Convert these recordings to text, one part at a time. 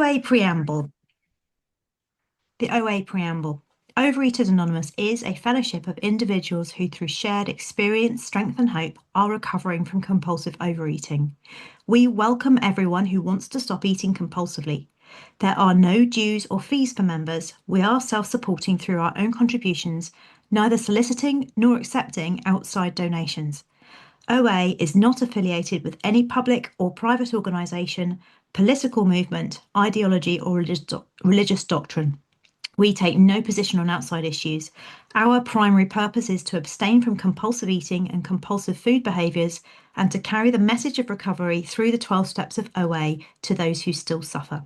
OA Preamble. The OA Preamble. Overeaters Anonymous is a fellowship of individuals who, through shared experience, strength, and hope, are recovering from compulsive overeating. We welcome everyone who wants to stop eating compulsively. There are no dues or fees for members. We are self-supporting through our own contributions, neither soliciting nor accepting outside donations. OA is not affiliated with any public or private organisation, political movement, ideology, or religious doctrine. We take no position on outside issues. Our primary purpose is to abstain from compulsive eating and compulsive food behaviours and to carry the message of recovery through the 12 steps of OA to those who still suffer.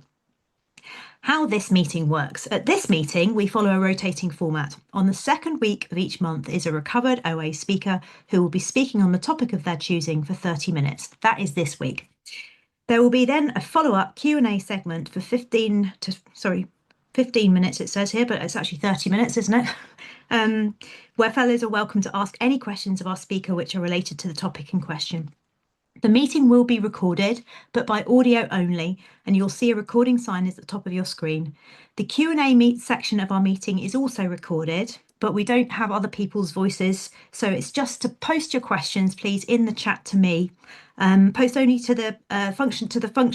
How this meeting works. At this meeting, we follow a rotating format. On the second week of each month is a recovered OA speaker who will be speaking on the topic of their choosing for 30 minutes. That is this week. There will be then a follow-up Q&A segment for 15 minutes it says here, but it's actually 30 minutes, isn't it? Where fellows are welcome to ask any questions of our speaker which are related to the topic in question. The meeting will be recorded, but by audio only, and you'll see a recording sign at the top of your screen. The Q&A section of our meeting is also recorded, but we don't have other people's voices, so it's just to post your questions, please, in the chat to me. Post only to the function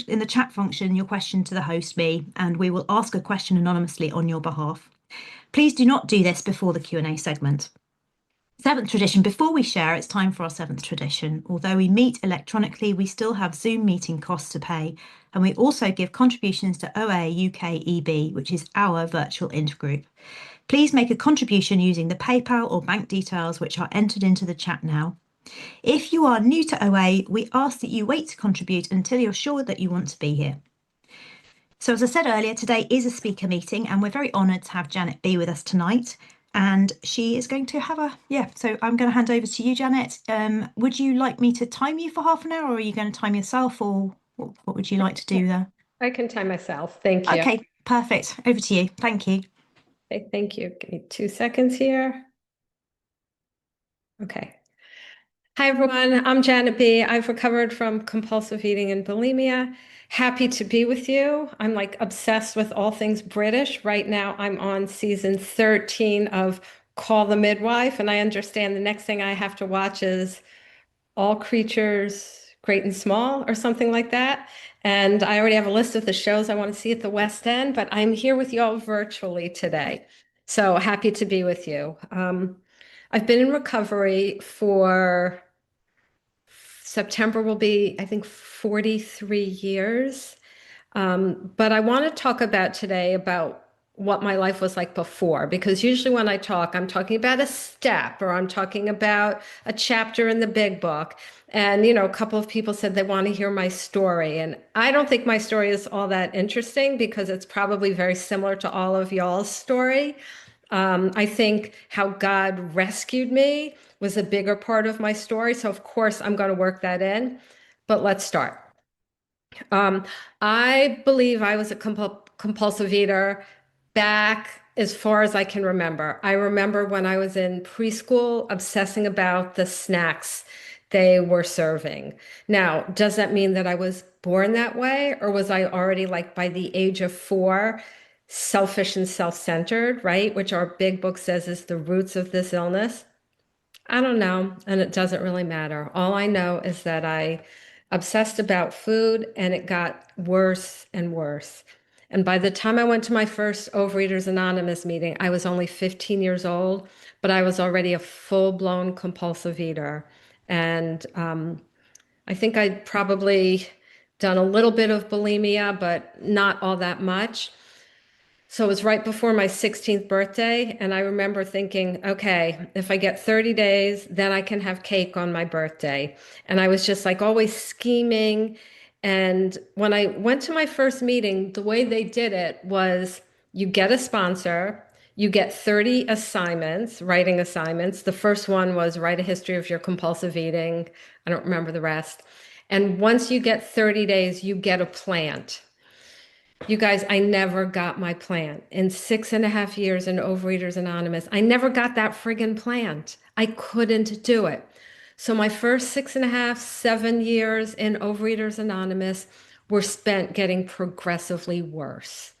in the chat function your question to the host, me, and we will ask a question anonymously on your behalf. Please do not do this before the Q&A segment. Seventh tradition. Before we share, it's time for our seventh tradition. Although we meet electronically, we still have Zoom meeting costs to pay, and we also give contributions to OA UK EB, which is our virtual intergroup. Please make a contribution using the PayPal or bank details which are entered into the chat now. If you are new to OA, we ask that you wait to contribute until you're sure that you want to be here. So as I said earlier, today is a speaker meeting and we're very honoured to have Janet be with us tonight. And she is going to have so I'm going to hand over to you, Janet. Would you like me to time you for half an hour or are you going to time yourself or what would you like to do there? I can time myself. Thank you. Okay, perfect. Over to you. Thank you. Okay, thank you. Give me 2 seconds here. Okay. Hi, everyone. I'm Janet B. I've recovered from compulsive eating and bulimia. Happy to be with you. I'm like obsessed with all things British. Right now, I'm on season 13 of Call the Midwife, and I understand the next thing I have to watch is All Creatures Great and Small or something like that. And I already have a list of the shows I want to see at the West End, but I'm here with you all virtually today. So happy to be with you. I've been in recovery for September will be, I think, 43 years. But I want to talk about today about what my life was like before, because usually when I talk, I'm talking about a step or I'm talking about a chapter in the big book. And, a couple of people said they want to hear my story. And I don't think my story is all that interesting because it's probably very similar to all of y'all's story. I think how God rescued me was a bigger part of my story. So, of course, I'm going to work that in. But let's start. I believe I was a compulsive eater back as far as I can remember. I remember when I was in preschool obsessing about the snacks they were serving. Now, does that mean that I was born that way, or was I already, like, by the age of 4, selfish and self-centered, right? Which our big book says is the roots of this illness. I don't know, and it doesn't really matter. All I know is that I obsessed about food and it got worse and worse. And by the time I went to my first Overeaters Anonymous meeting, I was only 15 years old, but I was already a full-blown compulsive eater. And I think I'd probably done a little bit of bulimia, but not all that much. So it was right before my 16th birthday. And I remember thinking, okay, if I get 30 days, then I can have cake on my birthday. And I was just like always scheming. And when I went to my first meeting, the way they did it was you get a sponsor, you get 30 assignments, writing assignments. The first one was write a history of your compulsive eating. I don't remember the rest. And once you get 30 days, you get a plant. You guys, I never got my plant. In 6.5 years in Overeaters Anonymous, I never got that friggin' plant. I couldn't do it. So my first 6.5, 7 years in Overeaters Anonymous were spent getting progressively worse.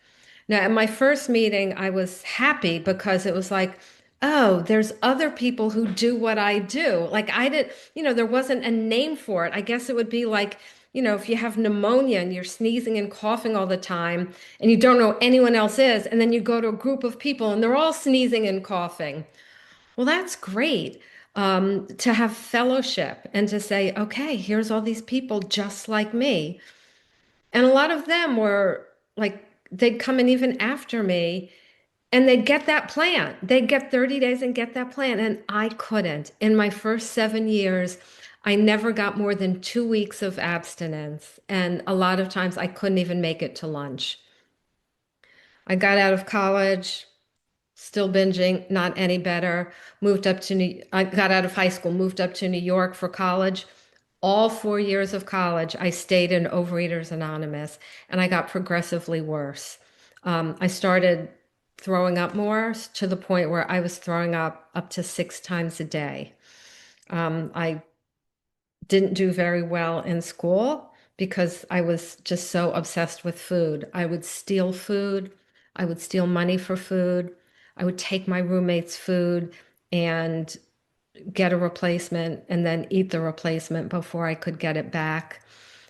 Now, at my first meeting, I was happy because it was like, oh, there's other people who do what I do. Like I did, there wasn't a name for it. I guess it would be like, if you have pneumonia and you're sneezing and coughing all the time and you don't know anyone else is, and then you go to a group of people and they're all sneezing and coughing. Well, that's great to have fellowship and to say, okay, here's all these people just like me. And a lot of them were like, they'd come in even after me and they'd get that plan. They'd get 30 days and get that plan. And I couldn't. In my first 7 years, I never got more than 2 weeks of abstinence. And a lot of times I couldn't even make it to lunch. I got out of college, still binging, not any better. I got out of high school, moved up to New York for college. All 4 years of college, I stayed in Overeaters Anonymous, and I got progressively worse. I started throwing up more to the point where I was throwing up to 6 times a day. I didn't do very well in school because I was just so obsessed with food. I would steal food. I would steal money for food. I would take my roommate's food and get a replacement and then eat the replacement before I could get it back.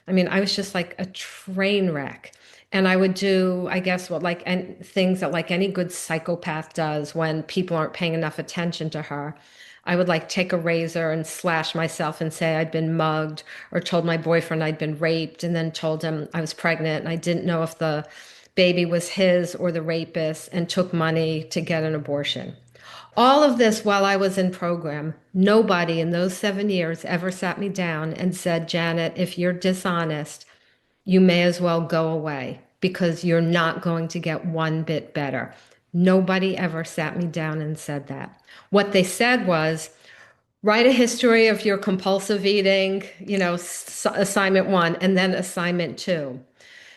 I mean, I was just like a train wreck. And I would do, I guess, what like things that like any good psychopath does when people aren't paying enough attention to her. I would like take a razor and slash myself and say I'd been mugged, or told my boyfriend I'd been raped, and then told him I was pregnant and I didn't know if the baby was his or the rapist, and took money to get an abortion. All of this while I was in program. Nobody in those 7 years ever sat me down and said, Janet, if you're dishonest, you may as well go away because you're not going to get one bit better. Nobody ever sat me down and said that. What they said was, write a history of your compulsive eating, assignment one, and then assignment two.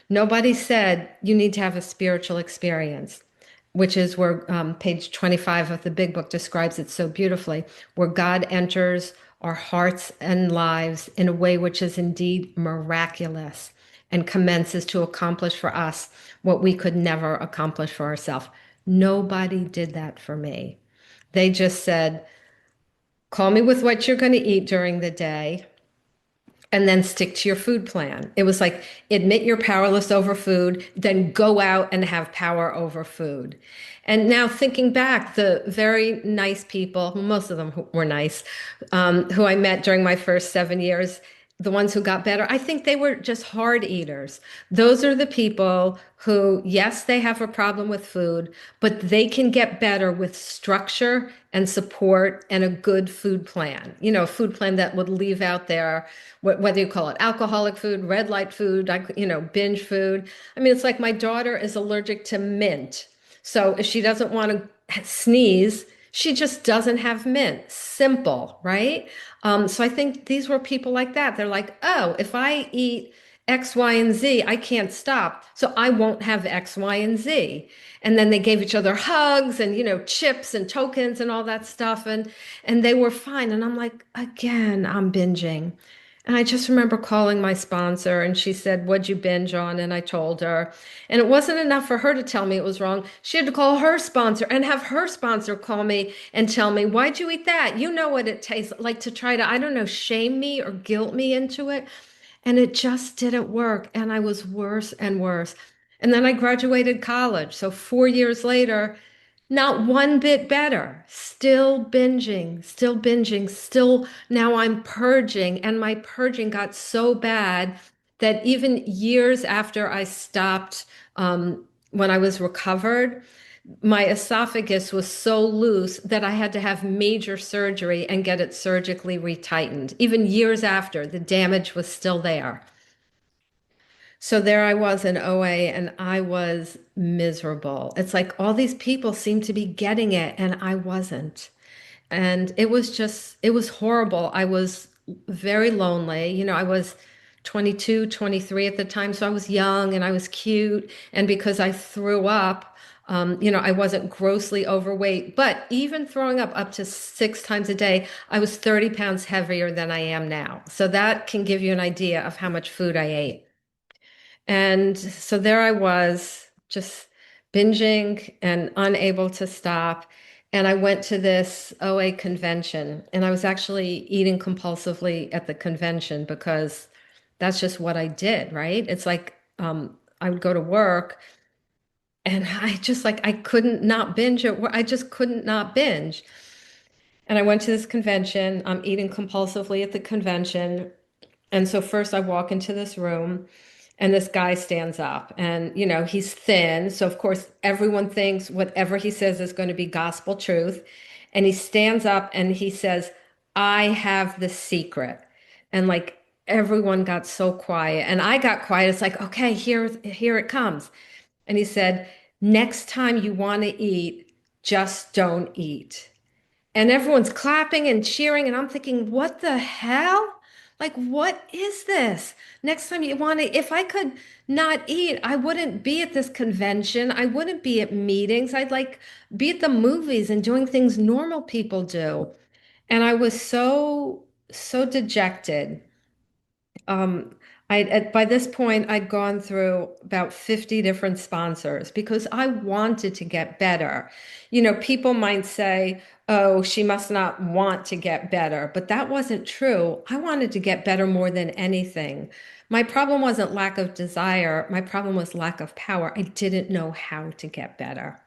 Nobody said you need to have a spiritual experience, which is where page 25 of the big book describes it so beautifully, where God enters our hearts and lives in a way which is indeed miraculous and commences to accomplish for us what we could never accomplish for ourselves. Nobody did that for me. They just said, call me with what you're going to eat during the day and then stick to your food plan. It was like, admit you're powerless over food, then go out and have power over food. And now thinking back, the very nice people, well, most of them were nice, who I met during my first 7 years, the ones who got better, I think they were just hard eaters. Those are the people who, yes, they have a problem with food, but they can get better with structure and support and a good food plan. A food plan that would leave out their, whether you call it alcoholic food, red light food, binge food. I mean, it's like my daughter is allergic to mint. So if she doesn't want to sneeze, she just doesn't have mint. Simple, right? So I think these were people like that. They're like, oh, if I eat X, Y, and Z, I can't stop. So I won't have X, Y, and Z. And then they gave each other hugs and, chips and tokens and all that stuff. And they were fine. And I'm like, again, I'm binging. And I just remember calling my sponsor and she said, what'd you binge on? And I told her. And it wasn't enough for her to tell me it was wrong. She had to call her sponsor and have her sponsor call me and tell me, why'd you eat that? You know what it tastes like, to try to, I don't know, shame me or guilt me into it. And it just didn't work. And I was worse and worse. And then I graduated college. So 4 years later, not one bit better. Still binging, still binging, still now I'm purging. And my purging got so bad that even years after I stopped, when I was recovered, my esophagus was so loose that I had to have major surgery and get it surgically retightened. Even years after, the damage was still there. So there I was in OA and I was miserable. It's like all these people seemed to be getting it and I wasn't. And it was horrible. I was very lonely. I was 22, 23 at the time. So I was young and I was cute. And because I threw up, I wasn't grossly overweight, but even throwing up to 6 times a day, I was 30 pounds heavier than I am now. So that can give you an idea of how much food I ate. And so there I was, just binging and unable to stop. And I went to this OA convention, and I was actually eating compulsively at the convention because that's just what I did, right? It's like I would go to work and I just like I couldn't not binge at work. I just couldn't not binge. And I went to this convention. I'm eating compulsively at the convention. And so first I walk into this room and this guy stands up and, he's thin. So of course, everyone thinks whatever he says is going to be gospel truth. And he stands up and he says, I have the secret. And like everyone got so quiet and I got quiet. It's like, okay, here it comes. And he said, next time you want to eat, just don't eat. And everyone's clapping and cheering. And I'm thinking, what the hell? Like, what is this? Next time you want to, if I could not eat, I wouldn't be at this convention. I wouldn't be at meetings. I'd like be at the movies and doing things normal people do. And I was so dejected. Um, by this point, I'd gone through about 50 different sponsors because I wanted to get better. People might say, oh, she must not want to get better, but that wasn't true. I wanted to get better more than anything. My problem wasn't lack of desire. My problem was lack of power. I didn't know how to get better.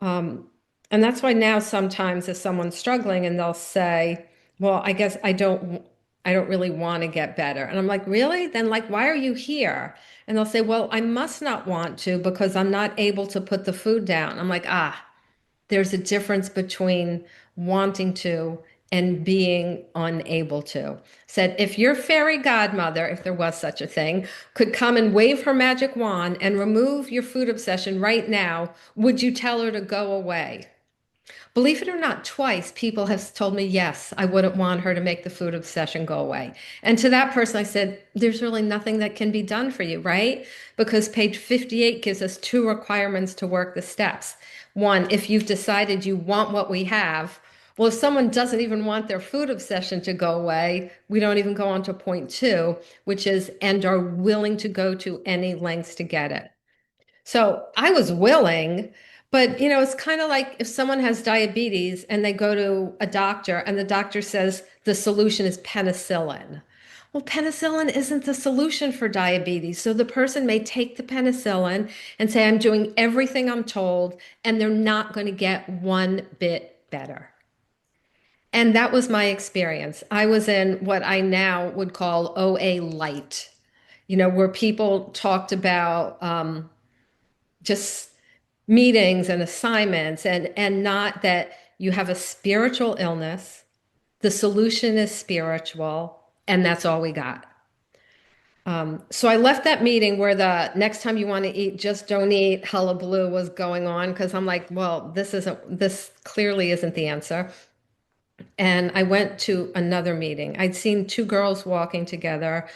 Um, and that's why now sometimes if someone's struggling and they'll say, well, I guess I don't really want to get better. And I'm like, really? Then like, why are you here? And they'll say, well, I must not want to because I'm not able to put the food down. I'm like, there's a difference between wanting to and being unable to. Said, if your fairy godmother, if there was such a thing, could come and wave her magic wand and remove your food obsession right now, would you tell her to go away? Believe it or not, twice people have told me, yes, I wouldn't want her to make the food obsession go away. And to that person, I said, there's really nothing that can be done for you, right? Because page 58 gives us two requirements to work the steps. One, if you've decided you want what we have, well, if someone doesn't even want their food obsession to go away, we don't even go on to point two, which is, and are willing to go to any lengths to get it. So I was willing, but it's kind of like if someone has diabetes and they go to a doctor and the doctor says the solution is penicillin. Well, penicillin isn't the solution for diabetes. So the person may take the penicillin and say, I'm doing everything I'm told, and they're not going to get one bit better. And that was my experience. I was in what I now would call OA light, where people talked about just meetings and assignments and not that you have a spiritual illness, the solution is spiritual, and that's all we got. So I left that meeting where the next time you want to eat, just don't eat hullabaloo was going on because I'm like, well, this clearly isn't the answer. And I went to another meeting. I'd seen two girls walking together.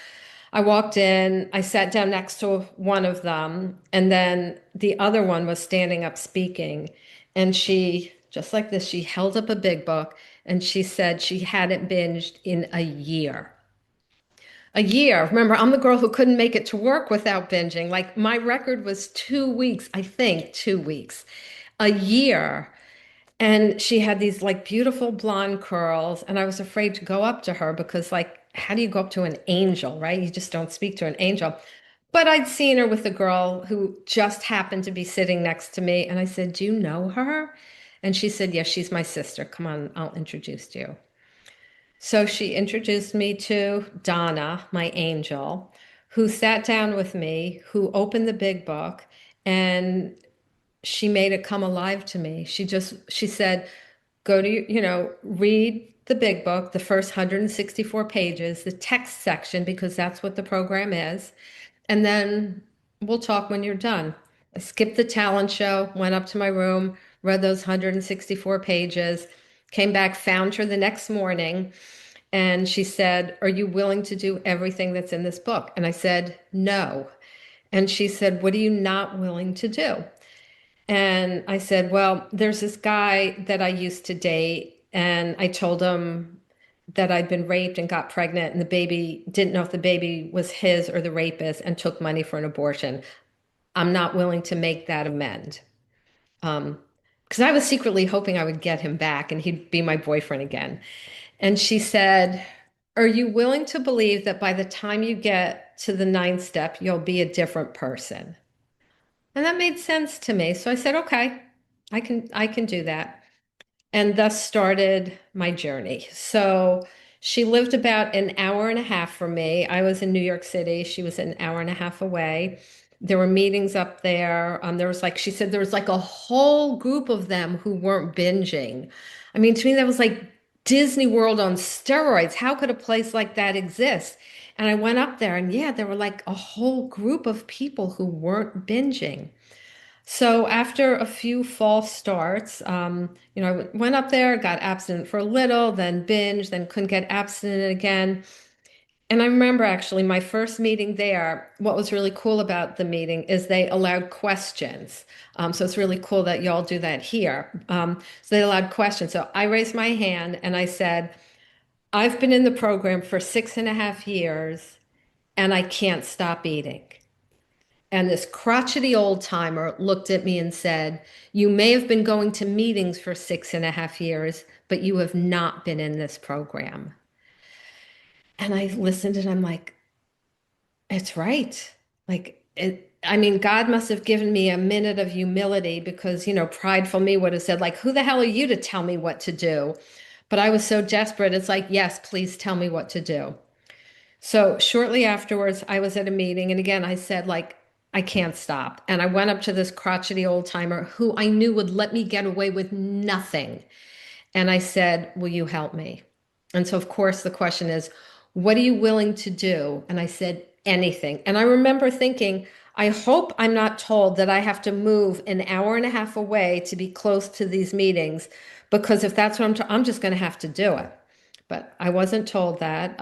I walked in, I sat down next to one of them, and then the other one was standing up speaking. And she, just like this, she held up a big book and she said she hadn't binged in a year. A year. Remember, I'm the girl who couldn't make it to work without binging. Like my record was 2 weeks, I think 2 weeks. A year. And she had these like beautiful blonde curls, and I was afraid to go up to her because, like, how do you go up to an angel, right? You just don't speak to an angel. But I'd seen her with a girl who just happened to be sitting next to me, and I said, do you know her? And she said, yes, she's my sister. Come on, I'll introduce you. So she introduced me to Donna, my angel, who sat down with me, who opened the big book, and she made it come alive to me. She said, go to, read the big book, the first 164 pages, the text section, because that's what the program is. And then we'll talk when you're done. I skipped the talent show, went up to my room, read those 164 pages, came back, found her the next morning. And she said, are you willing to do everything that's in this book? And I said, no. And she said, what are you not willing to do? And I said, well, there's this guy that I used to date. And I told him that I'd been raped and got pregnant, and the baby didn't know if the baby was his or the rapist and took money for an abortion. I'm not willing to make that amend. Um, because I was secretly hoping I would get him back and he'd be my boyfriend again. And she said, are you willing to believe that by the time you get to the ninth step, you'll be a different person? And that made sense to me. So I said, okay, I can do that. And thus started my journey. So she lived about an hour and a half from me. I was in New York City. She was an hour and a half away. There were meetings up there. There was like, she said there was like a whole group of them who weren't binging. I mean, to me, that was like Disney World on steroids. How could a place like that exist? And I went up there and yeah, there were like a whole group of people who weren't binging. So after a few false starts, I went up there, got abstinent for a little, then binge, then couldn't get abstinent again. And I remember actually my first meeting there, what was really cool about the meeting is they allowed questions. So it's really cool that y'all do that here. So they allowed questions. So I raised my hand and I said, I've been in the program for 6.5 years and I can't stop eating. And this crotchety old timer looked at me and said, you may have been going to meetings for 6.5 years, but you have not been in this program. And I listened and I'm like, it's right. Like it, I mean, God must have given me a minute of humility because, prideful me would have said, like, who the hell are you to tell me what to do? But I was so desperate. It's like, yes, please tell me what to do. So shortly afterwards, I was at a meeting, and again, I said, like, I can't stop. And I went up to this crotchety old timer who I knew would let me get away with nothing. And I said, will you help me? And so, of course, the question is, what are you willing to do? And I said, anything. And I remember thinking, I hope I'm not told that I have to move an hour and a half away to be close to these meetings, because if that's what I'm just going to have to do it. But I wasn't told that.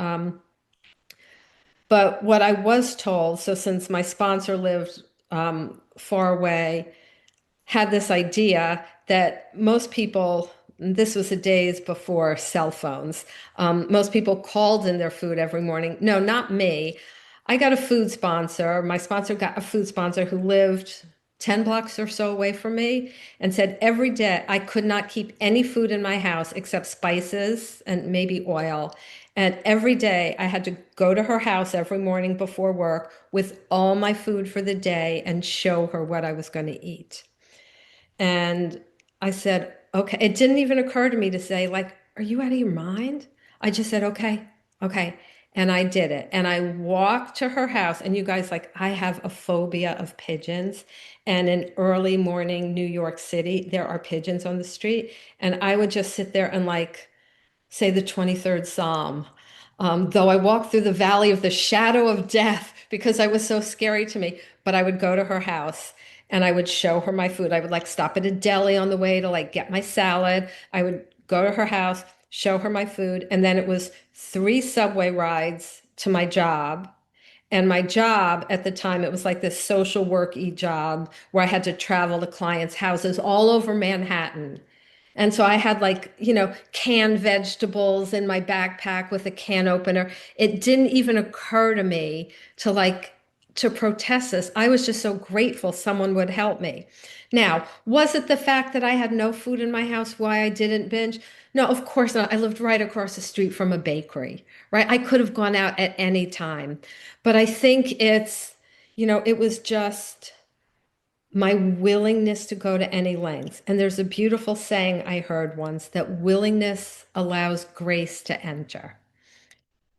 But what I was told, so since my sponsor lived far away, had this idea that most people, this was the days before cell phones, most people called in their food every morning. No, not me. I got a food sponsor. My sponsor got a food sponsor who lived 10 blocks or so away from me and said every day I could not keep any food in my house except spices and maybe oil. And every day I had to go to her house every morning before work with all my food for the day and show her what I was going to eat. And I said, okay. It didn't even occur to me to say, like, are you out of your mind? I just said, okay, okay. And I did it. And I walked to her house. And you guys, like, I have a phobia of pigeons. And in early morning New York City, there are pigeons on the street. And I would just sit there and, like, say the 23rd Psalm. Though I walked through the valley of the shadow of death because I was so scary to me, but I would go to her house and I would show her my food. I would like stop at a deli on the way to like get my salad. I would go to her house, show her my food, and then it was 3 subway rides to my job. And my job at the time, it was like this social work-y job where I had to travel to clients' houses all over Manhattan. And so I had like, canned vegetables in my backpack with a can opener. It didn't even occur to me to like to protest this. I was just so grateful someone would help me. Now, was it the fact that I had no food in my house why I didn't binge? No, of course not. I lived right across the street from a bakery, right? I could have gone out at any time. But I think it was just my willingness to go to any lengths. And there's a beautiful saying I heard once that willingness allows grace to enter.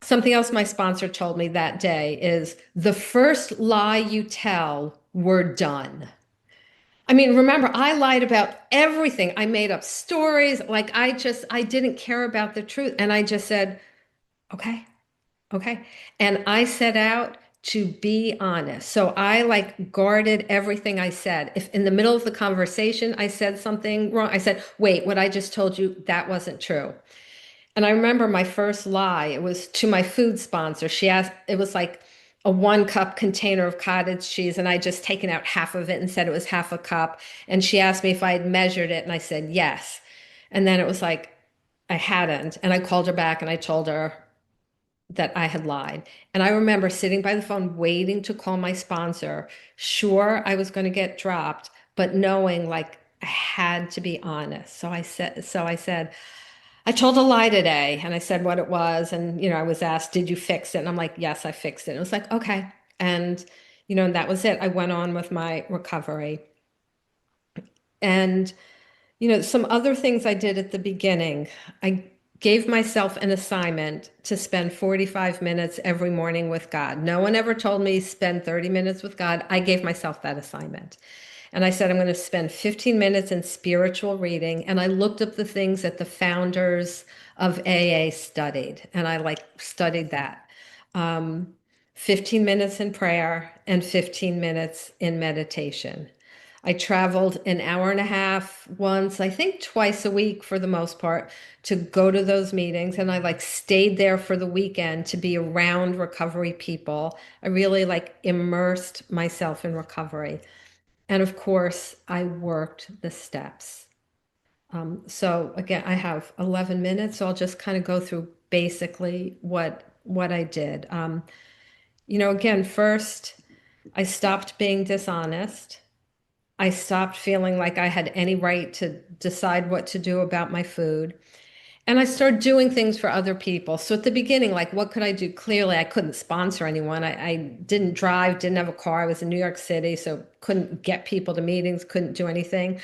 Something else my sponsor told me that day is the first lie you tell, we're done. I mean, remember, I lied about everything. I made up stories. Like I didn't care about the truth. And I just said, okay, okay. And I set out to be honest. So I like guarded everything I said. If in the middle of the conversation I said something wrong, I said, wait, what I just told you, that wasn't true. And I remember my first lie, it was to my food sponsor. She asked, it was like a 1 cup container of cottage cheese, and I just taken out half of it and said it was half a cup. And she asked me if I had measured it, and I said yes. And then it was like, I hadn't. And I called her back and I told her that I had lied. And I remember sitting by the phone waiting to call my sponsor, sure I was going to get dropped, but knowing like I had to be honest. So I said, I told a lie today, and I said what it was. And, I was asked, did you fix it? And I'm like, yes, I fixed it. And it was like, okay. And, and that was it. I went on with my recovery. And, some other things I did at the beginning. I gave myself an assignment to spend 45 minutes every morning with God. No one ever told me spend 30 minutes with God. I gave myself that assignment. And I said, I'm going to spend 15 minutes in spiritual reading. And I looked up the things that the founders of AA studied. And I like studied that. Um, 15 minutes in prayer and 15 minutes in meditation. I traveled an hour and a half once, I think twice a week for the most part, to go to those meetings. And I like stayed there for the weekend to be around recovery people. I really like immersed myself in recovery. And of course, I worked the steps. So again, I have 11 minutes, so I'll just kind of go through basically what I did. Again, first, I stopped being dishonest. I stopped feeling like I had any right to decide what to do about my food. And I started doing things for other people. So at the beginning, like, what could I do? Clearly, I couldn't sponsor anyone. I didn't drive, didn't have a car. I was in New York City, so couldn't get people to meetings, couldn't do anything.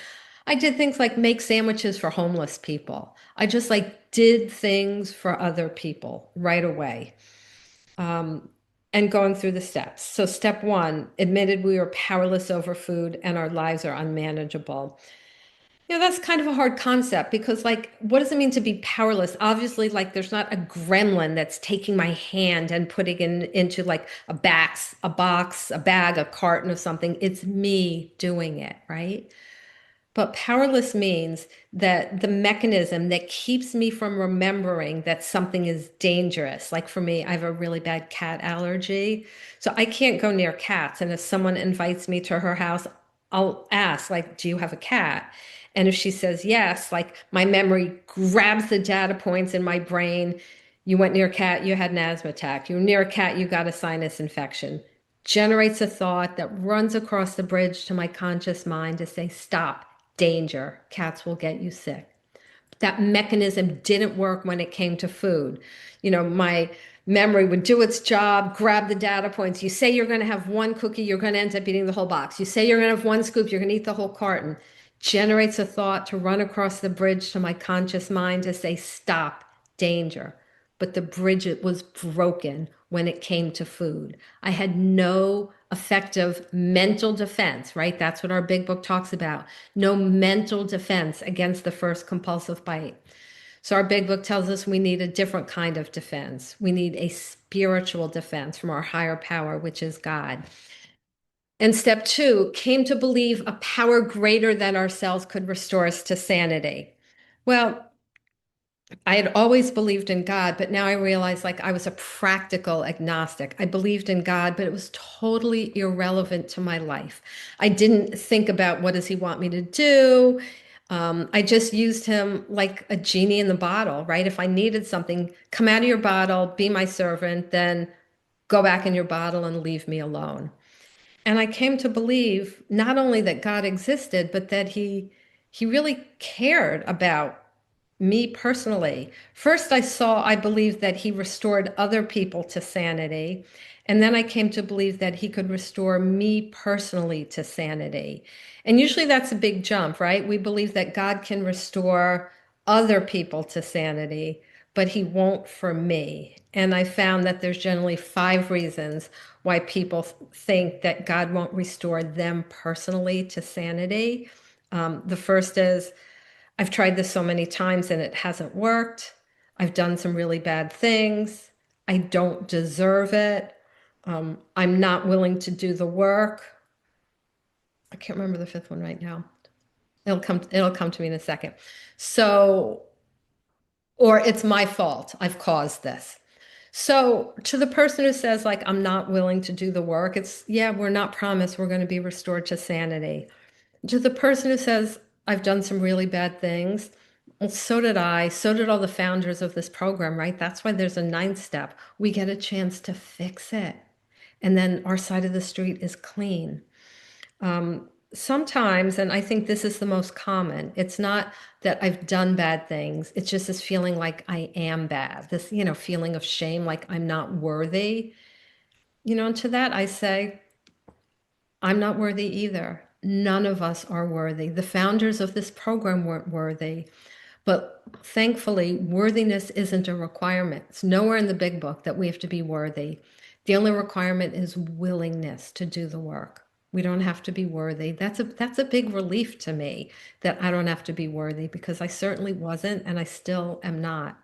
I did things like make sandwiches for homeless people. I just like did things for other people right away. And going through the steps. So, step one, admitted we were powerless over food and our lives are unmanageable. That's kind of a hard concept because, like, what does it mean to be powerless? Obviously, like, there's not a gremlin that's taking my hand and putting into like a bag, a carton of something. It's me doing it, right? But powerless means that the mechanism that keeps me from remembering that something is dangerous. Like for me, I have a really bad cat allergy. So I can't go near cats. And if someone invites me to her house, I'll ask, like, do you have a cat? And if she says yes, like my memory grabs the data points in my brain. You went near a cat, you had an asthma attack. You were near a cat, you got a sinus infection. Generates a thought that runs across the bridge to my conscious mind to say, stop, danger, cats will get you sick. That mechanism didn't work when it came to food. My memory would do its job, grab the data points. You say you're going to have one cookie, you're going to end up eating the whole box. You say you're going to have one scoop, you're going to eat the whole carton. Generates a thought to run across the bridge to my conscious mind to say, stop, danger. But the bridge was broken when it came to food. I had no effective mental defense, right? That's what our big book talks about. No mental defense against the first compulsive bite. So our big book tells us we need a different kind of defense. We need a spiritual defense from our higher power, which is God. And step two, came to believe a power greater than ourselves could restore us to sanity. Well, I had always believed in God, but now I realize like I was a practical agnostic. I believed in God, but it was totally irrelevant to my life. I didn't think about what does he want me to do. I just used him like a genie in the bottle, right? If I needed something, come out of your bottle, be my servant, then go back in your bottle and leave me alone. And I came to believe not only that God existed, but that he really cared about me personally. First, I believed that he restored other people to sanity. And then I came to believe that he could restore me personally to sanity. And usually that's a big jump, right? We believe that God can restore other people to sanity, but he won't for me. And I found that there's generally 5 reasons why people think that God won't restore them personally to sanity. The first is, I've tried this so many times and it hasn't worked. I've done some really bad things. I don't deserve it. I'm not willing to do the work. I can't remember the fifth one right now. It'll come to me in a second. So, or it's my fault. I've caused this. So to the person who says like I'm not willing to do the work, it's yeah, we're not promised we're going to be restored to sanity. To the person who says I've done some really bad things, Well, so did I. So did all the founders of this program, right? That's why there's a ninth step. We get a chance to fix it. And then our side of the street is clean. Sometimes, and I think this is the most common, it's not that I've done bad things. It's just this feeling like I am bad, this, feeling of shame, like I'm not worthy. And to that I say, I'm not worthy either. None of us are worthy. The founders of this program weren't worthy. But thankfully, worthiness isn't a requirement. It's nowhere in the big book that we have to be worthy. The only requirement is willingness to do the work. We don't have to be worthy. That's a big relief to me that I don't have to be worthy because I certainly wasn't and I still am not.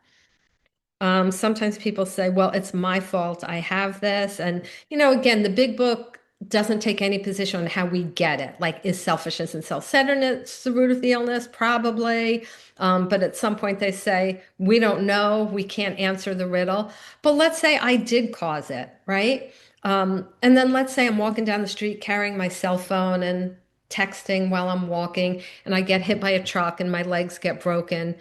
Sometimes people say, well, it's my fault. I have this. And, again, the big book doesn't take any position on how we get it. Like, is selfishness and self-centeredness the root of the illness? Probably. But at some point they say, we don't know. We can't answer the riddle. But let's say I did cause it, right? And then let's say I'm walking down the street carrying my cell phone and texting while I'm walking, and I get hit by a truck and my legs get broken.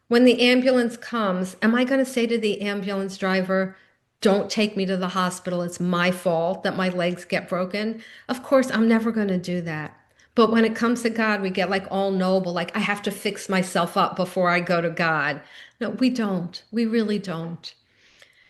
When the ambulance comes, am I going to say to the ambulance driver, don't take me to the hospital? It's my fault that my legs get broken. Of course, I'm never going to do that. But when it comes to God, we get like all noble, like I have to fix myself up before I go to God. No, we don't. We really don't.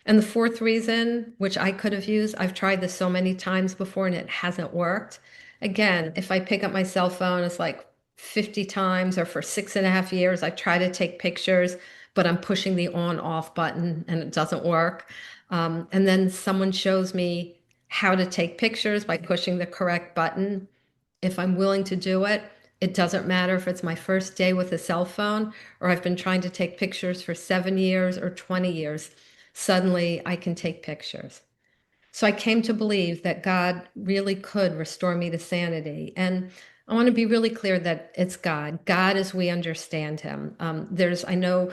And the fourth reason, which I could have used, I've tried this so many times before and it hasn't worked. Again, if I pick up my cell phone, it's like 50 times, or for 6.5 years, I try to take pictures, but I'm pushing the on off button and it doesn't work. And then someone shows me how to take pictures by pushing the correct button. If I'm willing to do it, it doesn't matter if it's my first day with a cell phone or I've been trying to take pictures for 7 years or 20 years. Suddenly I can take pictures. So I came to believe that God really could restore me to sanity. And I want to be really clear that it's God, God as we understand him. I know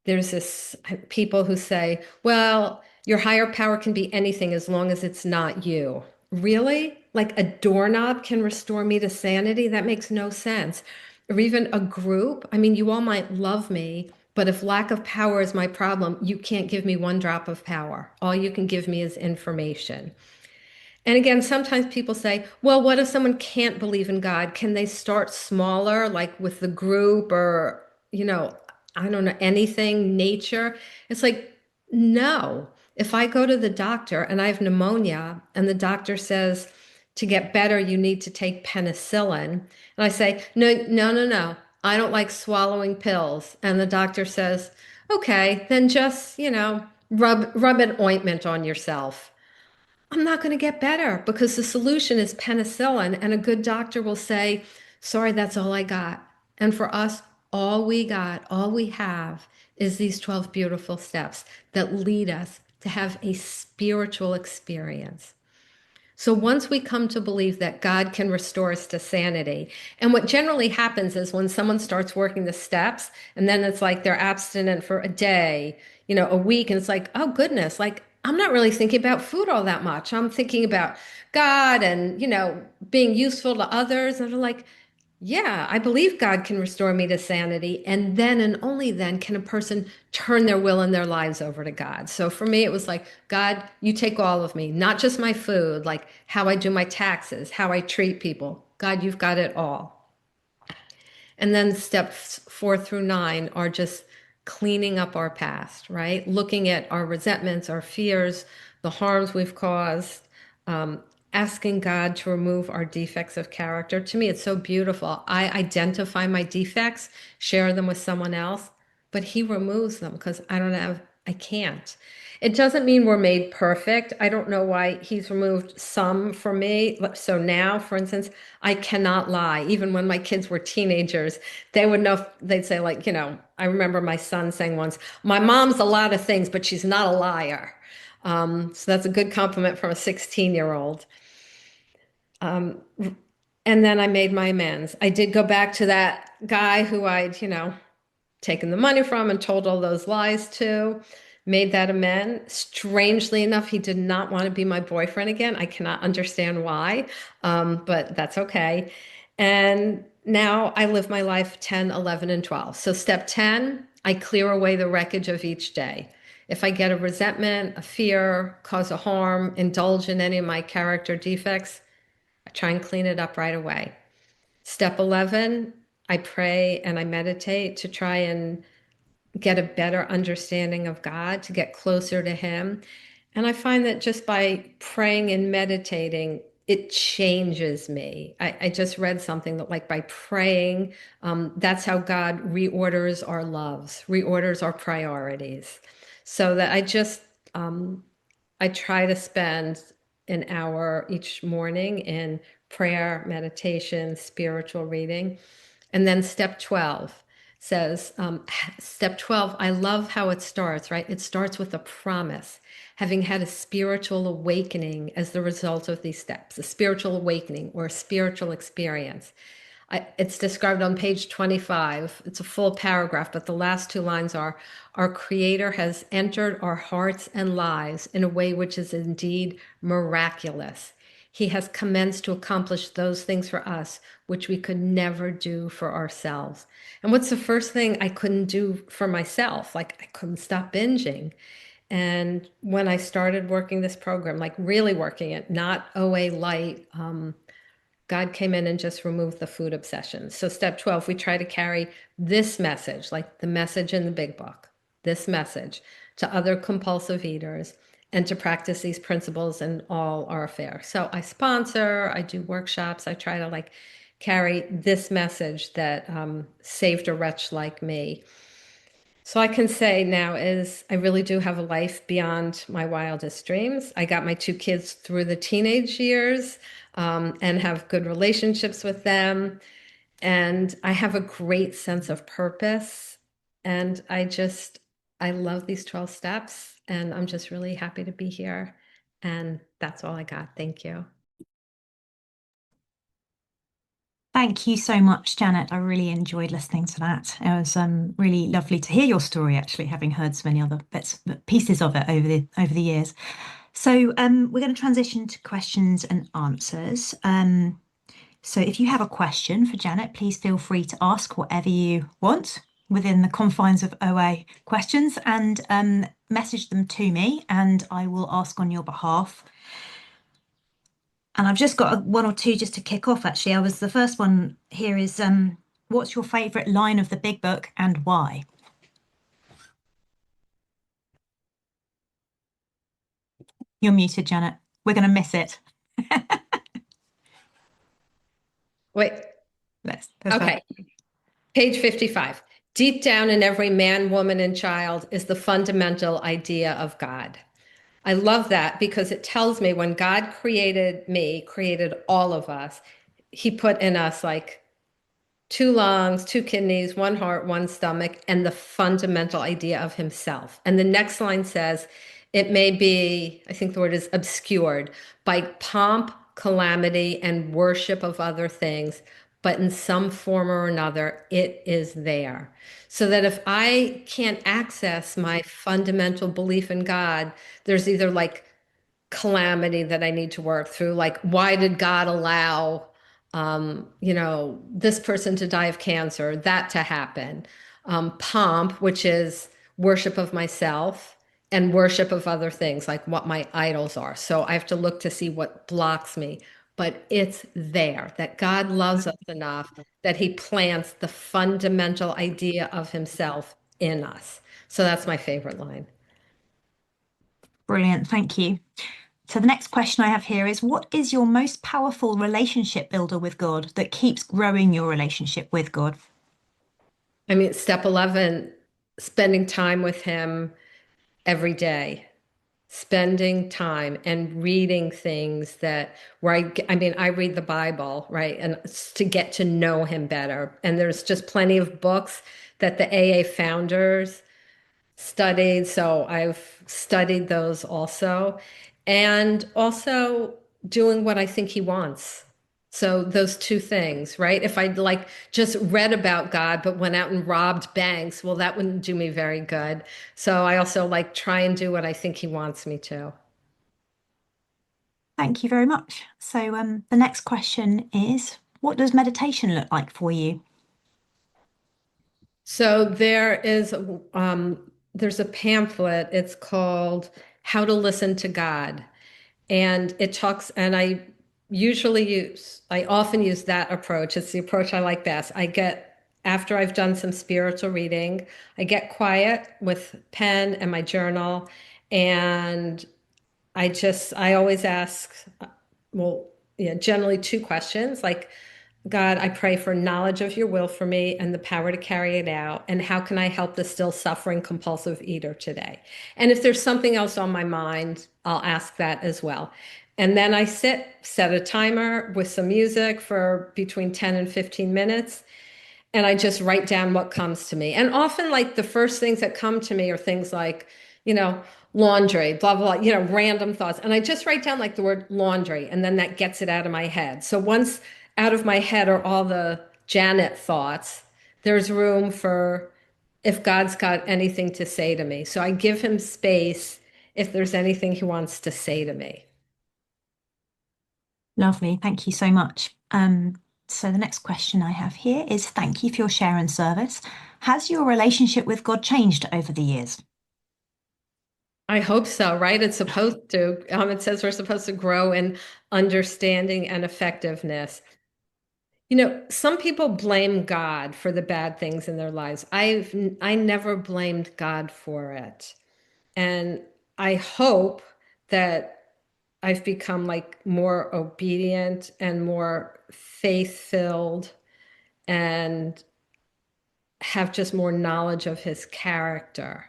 there's this people who say, well, your higher power can be anything as long as it's not you. Really? Like a doorknob can restore me to sanity? That makes no sense. Or even a group. I mean, you all might love me, but if lack of power is my problem, you can't give me one drop of power. All you can give me is information. And again, sometimes people say, well, what if someone can't believe in God? Can they start smaller, like with the group or, I don't know, anything, nature? It's like, no. If I go to the doctor and I have pneumonia and the doctor says to get better, you need to take penicillin. And I say, no, no, no, no. I don't like swallowing pills. And the doctor says, okay, then just, rub an ointment on yourself. I'm not going to get better because the solution is penicillin. And a good doctor will say, sorry, that's all I got. And for us, all we got, all we have is these 12 beautiful steps that lead us to have a spiritual experience. So once we come to believe that God can restore us to sanity, and what generally happens is when someone starts working the steps, and then it's like they're abstinent for a day, a week, and it's like, oh goodness, like I'm not really thinking about food all that much. I'm thinking about God and, being useful to others. And they're like, yeah, I believe God can restore me to sanity. And then and only then can a person turn their will and their lives over to God. So for me, it was like, God, you take all of me, not just my food, like how I do my taxes, how I treat people. God, you've got it all. And then steps 4 through 9 are just cleaning up our past, right? Looking at our resentments, our fears, the harms we've caused, um, asking God to remove our defects of character. To me, it's so beautiful. I identify my defects, share them with someone else, but He removes them because I can't. It doesn't mean we're made perfect. I don't know why He's removed some for me. So now, for instance, I cannot lie. Even when my kids were teenagers, they would know, they'd say, like, I remember my son saying once, my mom's a lot of things, but she's not a liar. So that's a good compliment from a 16-year-old. Um, and then I made my amends. I did go back to that guy who I'd, taken the money from and told all those lies to, made that amend. Strangely enough, he did not want to be my boyfriend again. I cannot understand why, but that's okay. And now I live my life 10, 11, and 12. So step 10, I clear away the wreckage of each day. If I get a resentment, a fear, cause a harm, indulge in any of my character defects, I try and clean it up right away. Step 11, I pray and I meditate to try and get a better understanding of God, to get closer to Him. And I find that just by praying and meditating, it changes me. I just read something that, like, by praying, that's how God reorders our loves, reorders our priorities. So that I try to spend an hour each morning in prayer, meditation, spiritual reading. And then step 12 says, step 12, I love how it starts, right? It starts with a promise, having had a spiritual awakening as the result of these steps, a spiritual awakening or a spiritual experience. It's described on page 25. It's a full paragraph, but the last two lines are, our Creator has entered our hearts and lives in a way which is indeed miraculous. He has commenced to accomplish those things for us which we could never do for ourselves. And what's the first thing I couldn't do for myself? Like, I couldn't stop binging. And when I started working this program, like really working it, not OA light, God came in and just removed the food obsession. So, step 12, we try to carry this message, like the message in the big book, this message to other compulsive eaters and to practice these principles in all our affairs. So, I sponsor, I do workshops, I try to like carry this message that saved a wretch like me. So I can say now is I really do have a life beyond my wildest dreams. I got my two kids through the teenage years, and have good relationships with them. And I have a great sense of purpose. And I love these 12 steps. And I'm just really happy to be here. And that's all I got. Thank you. Thank you so much, Janet. I really enjoyed listening to that. It was really lovely to hear your story, actually, having heard so many other pieces of it over the years. So we're going to transition to questions and answers. So if you have a question for Janet, please feel free to ask whatever you want within the confines of OA questions, and message them to me, and I will ask on your behalf. And I've just got one or two just to kick off, actually. The first one here is, what's your favourite line of the big book and why? You're muted, Janet. We're going to miss it. Wait, That's okay. Page 55. Deep down in every man, woman, and child is the fundamental idea of God. I love that because it tells me when God created me, created all of us, He put in us like two lungs, two kidneys, one heart, one stomach, and the fundamental idea of Himself. And the next line says, it may be, I think the word is obscured by pomp, calamity, and worship of other things, but in some form or another, it is there. So that if I can't access my fundamental belief in God, there's either like calamity that I need to work through. Like, why did God allow, this person to die of cancer, that to happen? Pomp, which is worship of myself and worship of other things, like what my idols are. So I have to look to see what blocks me. But it's there that God loves us enough that He plants the fundamental idea of Himself in us. So that's my favorite line. Brilliant. Thank you. So the next question I have here is, what is your most powerful relationship builder with God that keeps growing your relationship with God? I mean, step 11, spending time with Him every day, spending time and reading things that where I mean, I read the Bible, right? And it's to get to know Him better. And there's just plenty of books that the AA founders studied. So I've studied those also. And also doing what I think He wants. So those two things, right? If I'd like just read about God but went out and robbed banks, well, that wouldn't do me very good. So I also like try and do what I think He wants me to. Thank you very much. So the next question is, What does meditation look like for you? So there's a pamphlet. It's called How to Listen to God. And it talks, and I often use that approach. It's the approach I like best. After I've done some spiritual reading, I get quiet with pen and my journal, and I always ask, well, yeah, generally two questions like, God, I pray for knowledge of your will for me and the power to carry it out. And how can I help the still suffering compulsive eater today? And if there's something else on my mind, I'll ask that as well. And then set a timer with some music for between 10 and 15 minutes. And I just write down what comes to me. And often, like the first things that come to me are things like, you know, laundry, blah, blah, blah, random thoughts. And I just write down like the word laundry, and then that gets it out of my head. So once out of my head are all the Janet thoughts, there's room for if God's got anything to say to me. So I give him space if there's anything he wants to say to me. Lovely. Thank you so much. So the next question I have here is thank you for your share and service. Has your relationship with God changed over the years? I hope so, right? It's supposed to. It says we're supposed to grow in understanding and effectiveness. Some people blame God for the bad things in their lives. I never blamed God for it. And I hope that I've become like more obedient and more faith-filled and have just more knowledge of his character.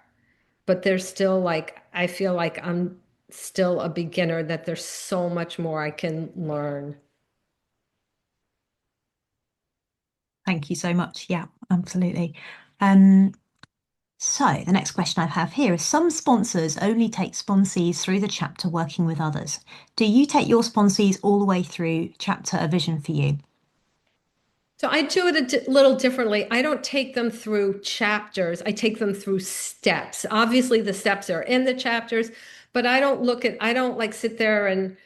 But there's still like I feel like I'm still a beginner, that there's so much more I can learn. Thank you so much. Yeah, absolutely. Um, so the next question I have here is some sponsors only take sponsees through the chapter working with others. Do you take your sponsees all the way through chapter A Vision for You? So I do it little differently. I don't take them through chapters. I take them through steps. Obviously, the steps are in the chapters, but I don't like sit there and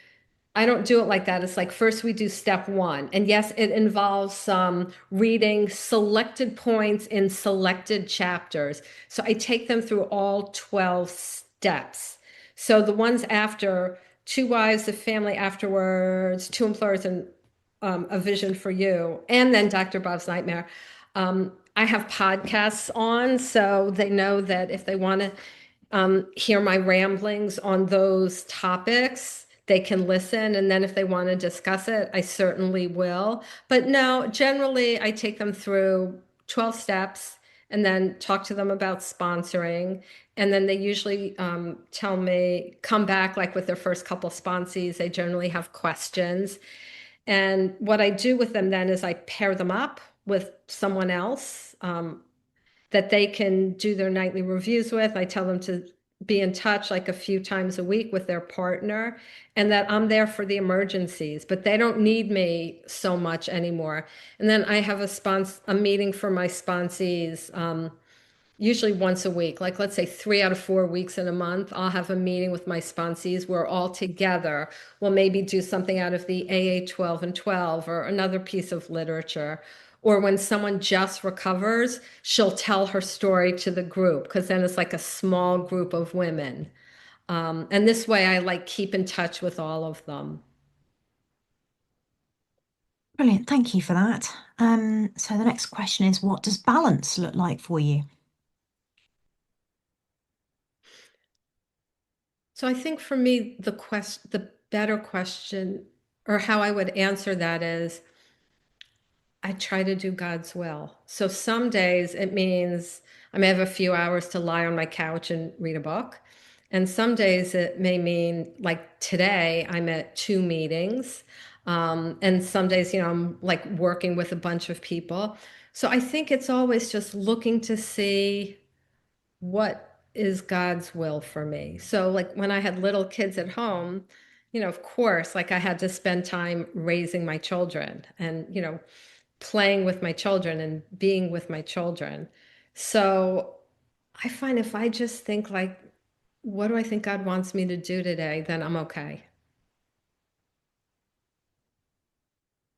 I don't do it like that. It's like first we do step one. And yes, it involves some reading selected points in selected chapters. So I take them through all 12 steps. So the ones after Two Wives, a Family Afterwards, Two Employers, and A Vision for You, and then Dr. Bob's Nightmare. I have podcasts on, so they know that if they want to hear my ramblings on those topics, they can listen. And then if they want to discuss it, I certainly will. But no, generally, I take them through 12 steps and then talk to them about sponsoring. And then they usually tell me, come back like with their first couple sponsees. They generally have questions. And what I do with them then is I pair them up with someone else that they can do their nightly reviews with. I tell them to be in touch like a few times a week with their partner, and that I'm there for the emergencies, but they don't need me so much anymore. And then I have a meeting for my sponsees, usually once a week, like let's say 3 out of 4 weeks in a month, I'll have a meeting with my sponsees where all together we'll maybe do something out of the AA 12 and 12 or another piece of literature. Or when someone just recovers, she'll tell her story to the group because then it's like a small group of women. And this way I like keep in touch with all of them. Brilliant. Thank you for that. So the next question is, what does balance look like for you? So I think for me, the better question or how I would answer that is I try to do God's will. So some days it means I may have a few hours to lie on my couch and read a book. And some days it may mean, like today, I'm at two meetings. And some days, I'm like working with a bunch of people. So I think it's always just looking to see what is God's will for me. So, like when I had little kids at home, of course, like I had to spend time raising my children and, playing with my children and being with my children. So I find if I just think like, what do I think God wants me to do today, then I'm okay.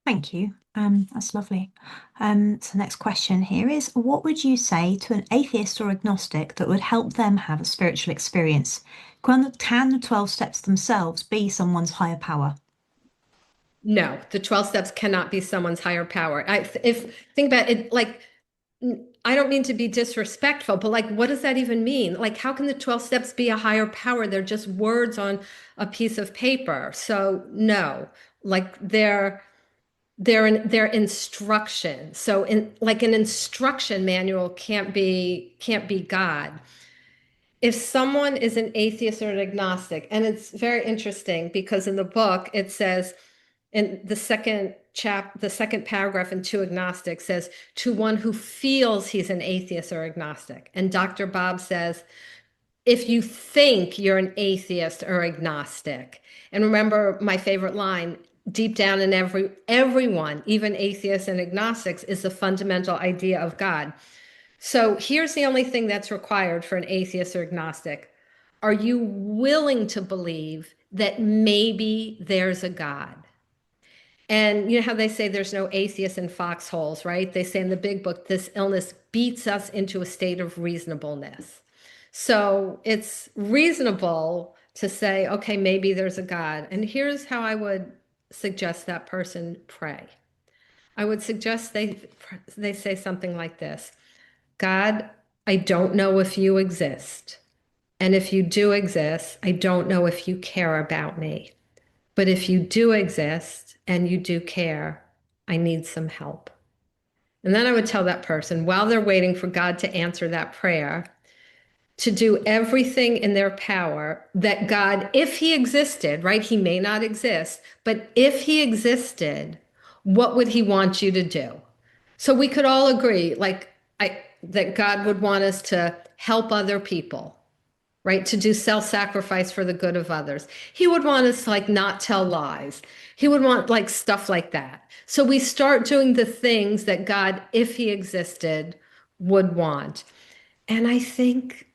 Thank you. That's lovely. So next question here is, what would you say to an atheist or agnostic that would help them have a spiritual experience? Can the 12 steps themselves be someone's higher power? No, the 12 steps cannot be someone's higher power. If think about it, like I don't mean to be disrespectful, but like, what does that even mean? Like, how can the 12 steps be a higher power? They're just words on a piece of paper. So no, like they're instruction. So in like an instruction manual can't be God. If someone is an atheist or an agnostic, and it's very interesting because in the book it says in the second paragraph in Two Agnostics says, to one who feels he's an atheist or agnostic. And Dr. Bob says, if you think you're an atheist or agnostic, and remember my favorite line, deep down in everyone, even atheists and agnostics, is the fundamental idea of God. So here's the only thing that's required for an atheist or agnostic. Are you willing to believe that maybe there's a God? And you know how they say there's no atheist in foxholes, right? They say in the big book, this illness beats us into a state of reasonableness. So it's reasonable to say, okay, maybe there's a God. And here's how I would suggest that person pray. I would suggest they say something like this: God, I don't know if you exist. And if you do exist, I don't know if you care about me. But if you do exist and you do care, I need some help. And then I would tell that person, while they're waiting for God to answer that prayer, to do everything in their power that God, if he existed, right? He may not exist, but if he existed, what would he want you to do? So we could all agree, like, that God would want us to help other people, right? To do self-sacrifice for the good of others. He would want us to like not tell lies. He would want like stuff like that. So we start doing the things that God, if he existed, would want. And I think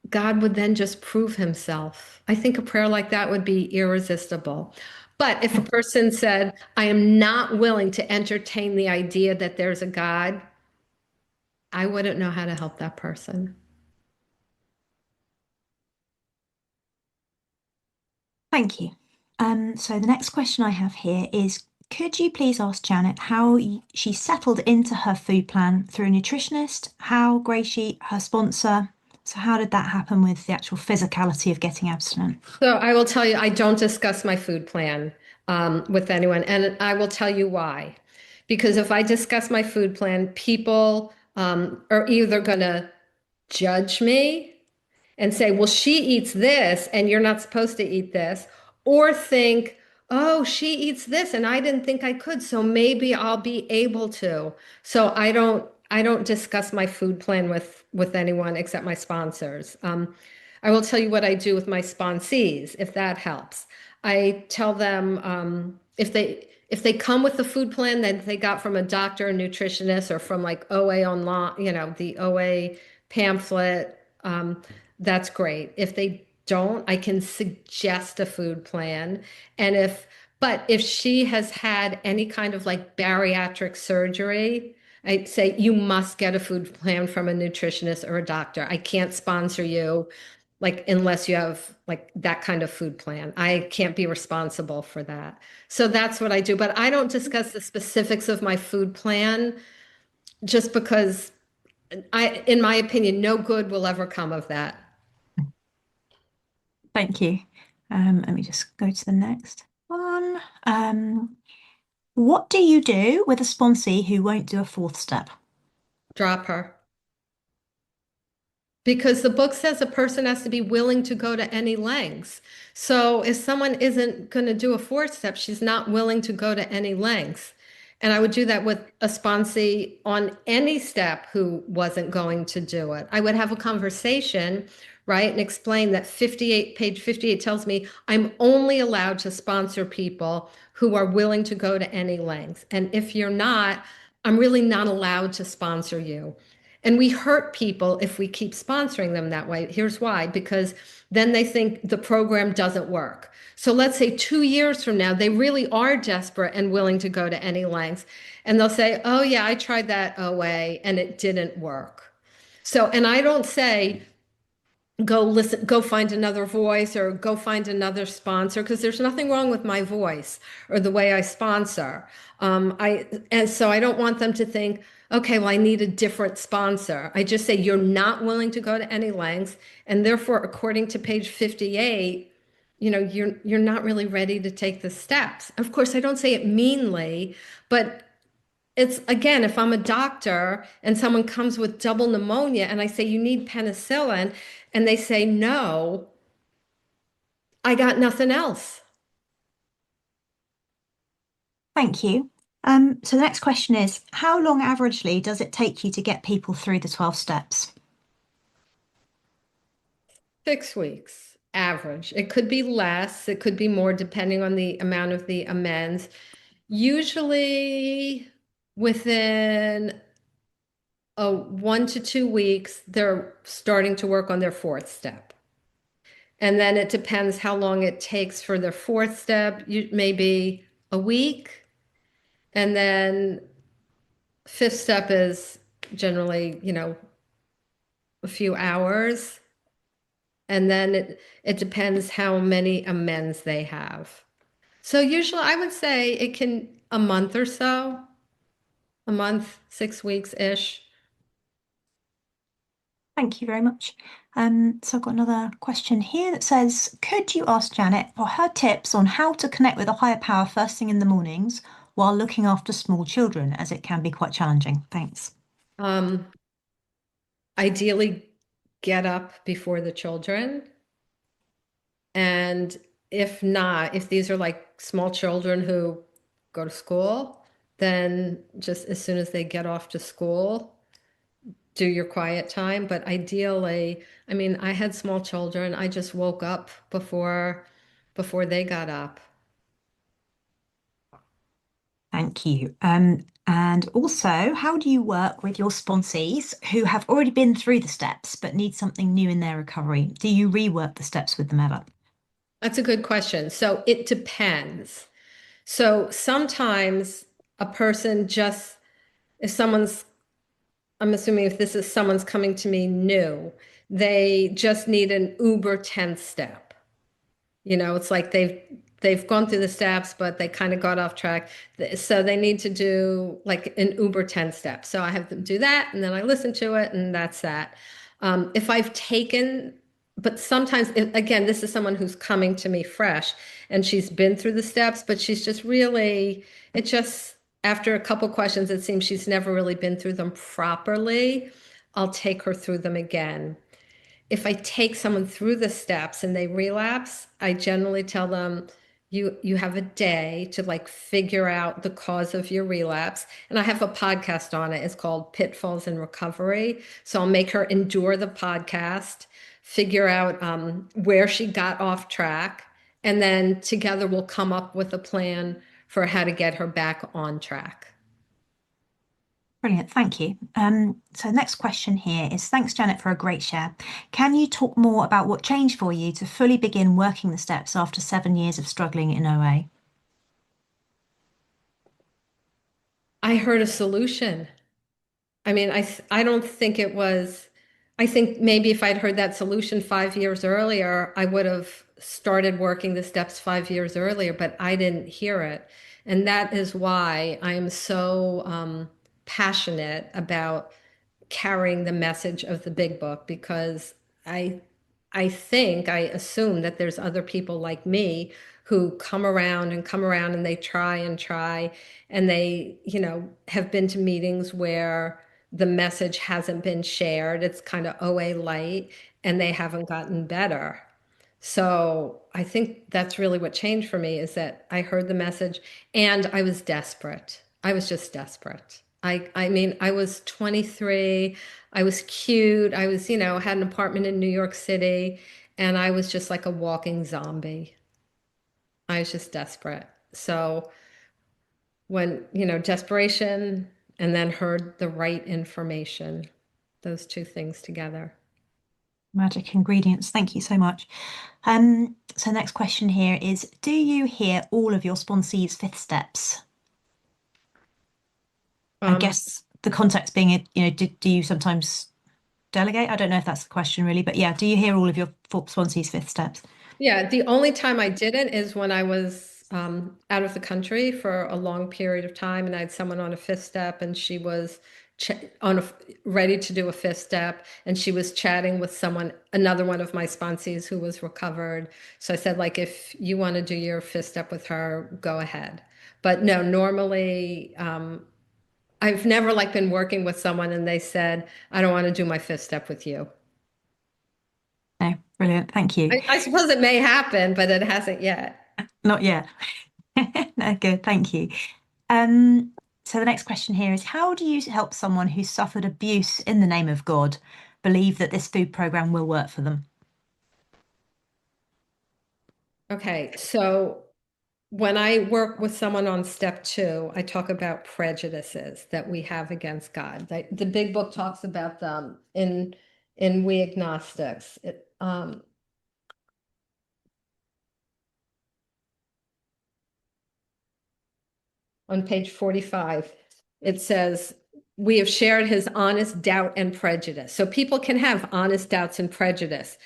God would then just prove himself. I think a prayer like that would be irresistible. But if a person said, I am not willing to entertain the idea that there's a God, I wouldn't know how to help that person. Thank you. So the next question I have here is, could you please ask Janet how she settled into her food plan through a nutritionist? How Gracie, her sponsor? So how did that happen with the actual physicality of getting abstinent? So I will tell you, I don't discuss my food plan with anyone, and I will tell you why. Because if I discuss my food plan, people are either going to judge me and say, well, she eats this and you're not supposed to eat this, or think, oh, she eats this and I didn't think I could, so maybe I'll be able to. So I don't discuss my food plan with anyone except my sponsors. I will tell you what I do with my sponsees, if that helps. I tell them if they come with the food plan that they got from a doctor, a nutritionist, or from like OA online, the OA pamphlet, that's great. If they don't, I can suggest a food plan. And but if she has had any kind of like bariatric surgery, I'd say you must get a food plan from a nutritionist or a doctor. I can't sponsor you like unless you have like that kind of food plan. I can't be responsible for that. So that's what I do. But I don't discuss the specifics of my food plan just because in my opinion, no good will ever come of that. Thank you. Let me just go to the next one. What do you do with a sponsee who won't do a fourth step? Drop her. Because the book says a person has to be willing to go to any lengths. So if someone isn't going to do a fourth step, she's not willing to go to any lengths. And I would do that with a sponsee on any step who wasn't going to do it. I would have a conversation, right, and explain that page 58 tells me I'm only allowed to sponsor people who are willing to go to any lengths. And if you're not, I'm really not allowed to sponsor you. And we hurt people if we keep sponsoring them that way. Here's why, because then they think the program doesn't work. So let's say 2 years from now, they really are desperate and willing to go to any lengths. And they'll say, oh, yeah, I tried that OA and it didn't work. So, and I don't say, go listen, go find another voice or go find another sponsor because there's nothing wrong with my voice or the way I sponsor. And so I don't want them to think, okay, well, I need a different sponsor. I just say you're not willing to go to any lengths, and therefore, according to page 58, you're not really ready to take the steps. Of course, I don't say it meanly, but it's again, if I'm a doctor and someone comes with double pneumonia and I say, you need penicillin, and they say no, I got nothing else. Thank you. So the next question is, how long averagely does it take you to get people through the 12 steps? 6 weeks average. It could be less, it could be more, depending on the amount of the amends. Usually within 1 to 2 weeks, they're starting to work on their fourth step. And then it depends how long it takes for their fourth step. Maybe a week. And then fifth step is generally, a few hours. And then it depends how many amends they have. So usually I would say it can a month or so, a month, 6 weeks-ish. Thank you very much. So I've got another question here that says, could you ask Janet for her tips on how to connect with a higher power first thing in the mornings while looking after small children, as it can be quite challenging? Thanks. Um, Ideally, get up before the children. And if not, if these are like small children who go to school, then just as soon as they get off to school, do your quiet time. But ideally, I mean, I had small children. I just woke up before they got up. Thank you. And also, how do you work with your sponsees who have already been through the steps but need something new in their recovery? Do you rework the steps with them ever? That's a good question. So it depends. So sometimes a person just, if someone's, I'm assuming if this is someone's coming to me new, they just need an Uber 10th step. It's like they've gone through the steps, but they kind of got off track. So they need to do like an Uber 10 steps. So I have them do that, and then I listen to it, and that's that. If I've taken, but sometimes, again, this is someone who's coming to me fresh, and she's been through the steps, but she's just really, it just, after a couple questions, it seems she's never really been through them properly. I'll take her through them again. If I take someone through the steps and they relapse, I generally tell them, you have a day to like figure out the cause of your relapse. And I have a podcast on it. It's called Pitfalls in Recovery. So I'll make her endure the podcast, figure out where she got off track, and then together we'll come up with a plan for how to get her back on track. Brilliant, thank you. So next question here is, thanks Janet for a great share. Can you talk more about what changed for you to fully begin working the steps after 7 years of struggling in OA? I heard a solution. I mean, I don't think it was, I think maybe if I'd heard that solution 5 years earlier, I would have started working the steps 5 years earlier, but I didn't hear it. And that is why I am so passionate about carrying the message of the big book, because I I assume that there's other people like me who come around and they try and they, have been to meetings where the message hasn't been shared. It's kind of OA light and they haven't gotten better. So I think that's really what changed for me is that I heard the message and I was desperate. I was just desperate. I mean, I was 23. I was cute. I was, had an apartment in New York City and I was just like a walking zombie. I was just desperate. So when, desperation and then heard the right information. those two things together. Magic ingredients. Thank you so much. So next question here is, do you hear all of your sponsees' fifth steps? I Um, guess the context being it, do you sometimes delegate? I don't know if that's the question really, but yeah, do you hear all of your sponsees' fifth steps? yeah, the only time I didn't is when I was out of the country for a long period of time, and I had someone on a fifth step, and she was ch on a ready to do a fifth step, and she was chatting with someone, another one of my sponsees who was recovered. So I said, like, if you want to do your fifth step with her, go ahead. But no, normally, I've never like been working with someone and they said, I don't want to do my fifth step with you. No, brilliant. Thank you. I suppose it may happen, but it hasn't yet. Not yet. No, good. Thank you. So the next question here is, how do you help someone who suffered abuse in the name of God believe that this food program will work for them? Okay, so when I work with someone on step two, I talk about prejudices that we have against God. The big book talks about them in We Agnostics. On page 45, it says, we have shared his honest doubt and prejudice. So people can have honest doubts and prejudice.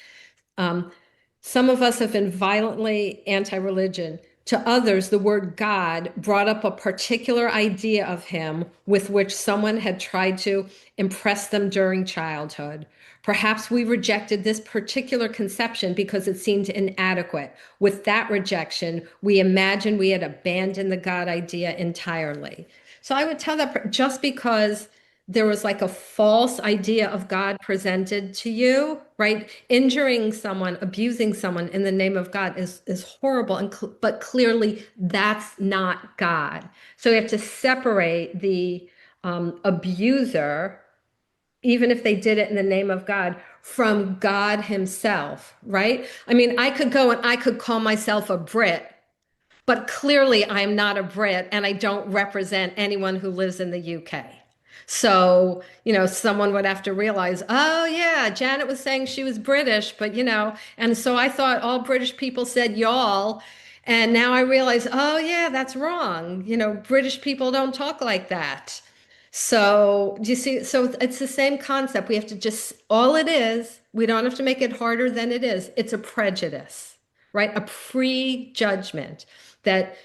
Um, some of us have been violently anti-religion. To others, the word God brought up a particular idea of him with which someone had tried to impress them during childhood. Perhaps we rejected this particular conception because it seemed inadequate. With that rejection, we imagined we had abandoned the God idea entirely. So I would tell that just because there was like a false idea of God presented to you, right? Injuring someone, abusing someone in the name of God is horrible, and but clearly that's not God. So we have to separate the abuser, even if they did it in the name of God, from God Himself, right? I mean, I could go and I could call myself a Brit, but clearly I'm not a Brit and I don't represent anyone who lives in the UK. So, someone would have to realize, oh, yeah, Janet was saying she was British, but, and so I thought all British people said y'all. And now I realize, oh, yeah, that's wrong. British people don't talk like that. So, do you see? So it's the same concept. We have to all it is, we don't have to make it harder than it is. It's a prejudice, right? A prejudgment that,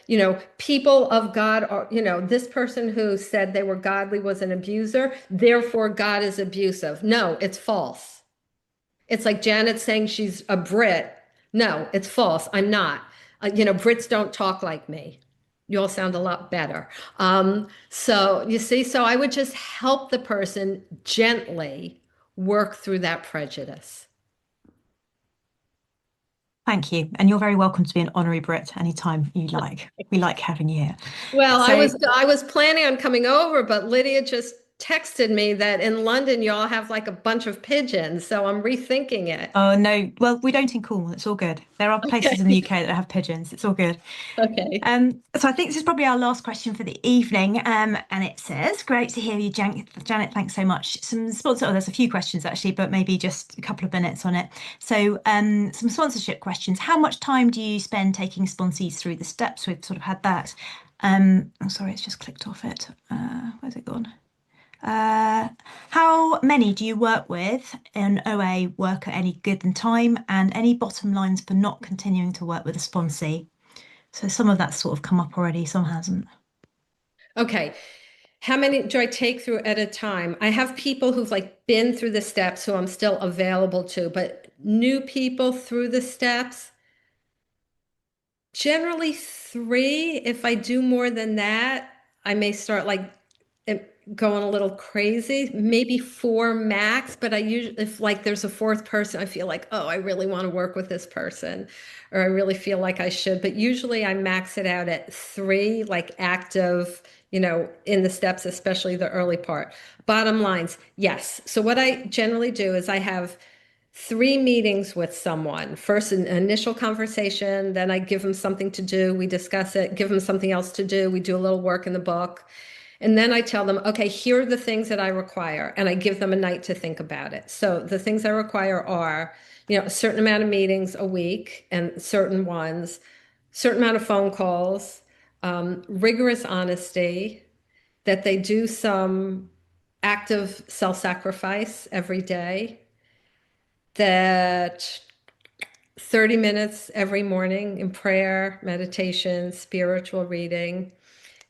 people of God are, this person who said they were godly was an abuser, therefore God is abusive. No, it's false. It's like Janet saying she's a Brit. No, it's false. I'm not. Brits don't talk like me. You all sound a lot better. So you see, so I would just help the person gently work through that prejudice. Thank you. And you're very welcome to be an honorary Brit anytime you like. We like having you here. Well, I So, was I was planning on coming over, but Lydia just texted me that in London y'all have like a bunch of pigeons, so I'm rethinking it. oh no, well, we don't in Cornwall. It's all good. There are places in the Okay. UK that have pigeons. It's all good. Okay. So I think this is probably our last question for the evening. And it says, great to hear you, Janet. Thanks so much. Some sponsor, oh, there's a few questions actually, but maybe just a couple of minutes on it. So, some sponsorship questions. How much time do you spend taking sponsees through the steps? We've sort of had that. I'm sorry, it's just clicked off it. Where's it gone? Uh, how many do you work with in OA work at any given time, and any bottom lines for not continuing to work with a sponsee? So some of that's sort of come up already, some hasn't. Okay. How many do I take through at a time? I have people who've like been through the steps who I'm still available to, but new people through the steps, generally three. If I do more than that, I may start like going a little crazy, maybe four max, but I usually, if like there's a fourth person, I feel like, oh, I really want to work with this person, or I really feel like I should. But usually I max it out at three, like active, in the steps, especially the early part. Bottom lines, yes. So what I generally do is I have three meetings with someone. First, an initial conversation, then I give them something to do, we discuss it, give them something else to do, we do a little work in the book. And then I tell them, okay, here are the things that I require, and I give them a night to think about it. So the things I require are, a certain amount of meetings a week and certain ones, certain amount of phone calls, rigorous honesty, that they do some active self-sacrifice every day, that 30 minutes every morning in prayer, meditation, spiritual reading,